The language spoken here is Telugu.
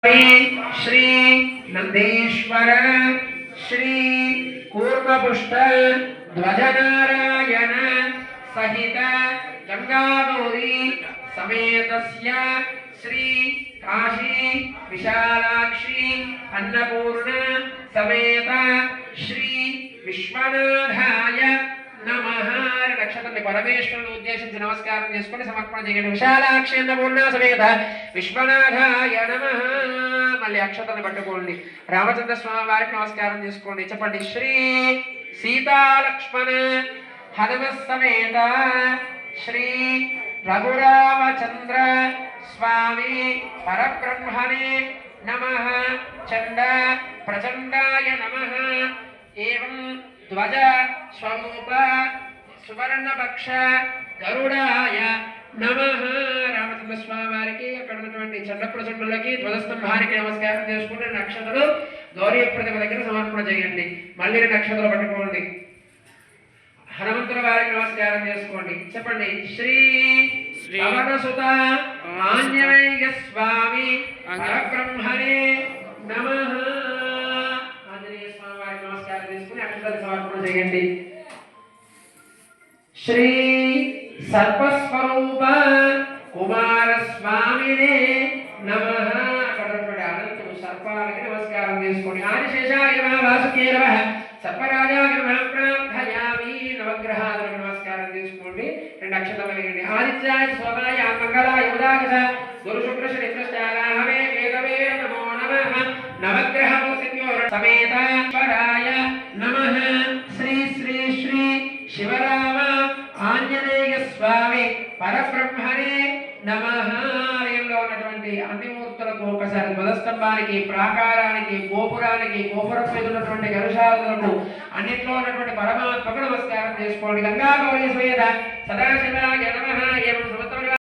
श्री नंदेश्वर श्री कूर्मपुष्ट ध्वजनारायण सहित गंगागौरी समेतस्य श्री काशी विशालाक्षी अन्नपूर्ण समेत श्री विश्वनाथाय नमः नक्षत्र परमेश्वर उद्देशिंచి నమస్కారం చేసుకొని సమర్పణ చేయండి విశాలాక్షి అన్నపూర్ణ సమేత విశ్వనాథాయ నమః మళ్ళీ అక్షతలను పట్టుకోండి రామచంద్ర స్వామి వారికి నమస్కారం చేసుకోండి చెప్పండి శ్రీ సీతా లక్ష్మణ హనుమ సమేత శ్రీ రఘురామచంద్ర స్వామి పరబ్రహ్మణే నమః చండ ప్రచండాయ నమః ఏవం ధ్వజ స్వరూప సువర్ణపక్ష గరుడాయ నమః రామచంద్ర స్వామి వారికి అక్కడ ఉన్నటువంటి చండ ప్రచండులకి ధ్వజస్తంభానికి నమస్కారం చేసుకుంటే నక్షత్రాలు గౌరీ ప్రతిమ దగ్గర సమర్పణ చేయండి మళ్ళీ నక్షత్రాలు పట్టుకోండి హనుమంతుల వారికి నమస్కారం చేసుకోండి చెప్పండి శ్రీ పవనసుత ఆంజనేయ స్వామి పరబ్రహ్మణే నమః ఆంజనేయ స్వామి వారికి నమస్కారం చేసుకుని అక్షరాలు సమర్పణ చేయండి श्री सर्पस्वरूप कुमार स्वामिने नमः अकड़ुंटि अनंतु सर्पालकि नमस्कारं चेसुकोंडि आदिशेषाय नमः वासुके नमः सर्पराजाय नमः प्रार्थयामि नवग्रहाలకు नमस्कारं चेसुकोंडि రెండు అక్షతలు వేయండి ఆదిత్యాయ సోమాయ మంగళాయ ఉదాగత గురు శుక్ర శని ప్రస్థానాహమే వేదవే నమో నమః నవగ్రహ సిద్ధ్యోర సమేత పరాయ నమః శ్రీ శ్రీ శ్రీ శివరామ ఆంజనేయ స్వామి పరబ్రహ్మణే నమః ఆలయంలో ఉన్నటువంటి అన్ని మూర్తులకు ఒకసారి ధ్వజస్తంభానికి ప్రాకారానికి గోపురానికి గోపురం మీద ఉన్నటువంటి గరుశాలకు అన్నిట్లో ఉన్నటువంటి పరమాత్మకు నమస్కారం చేసుకోండి గంగా గౌరీ సమేత సదాశివాయ నమః ఏవం సంవత్సరం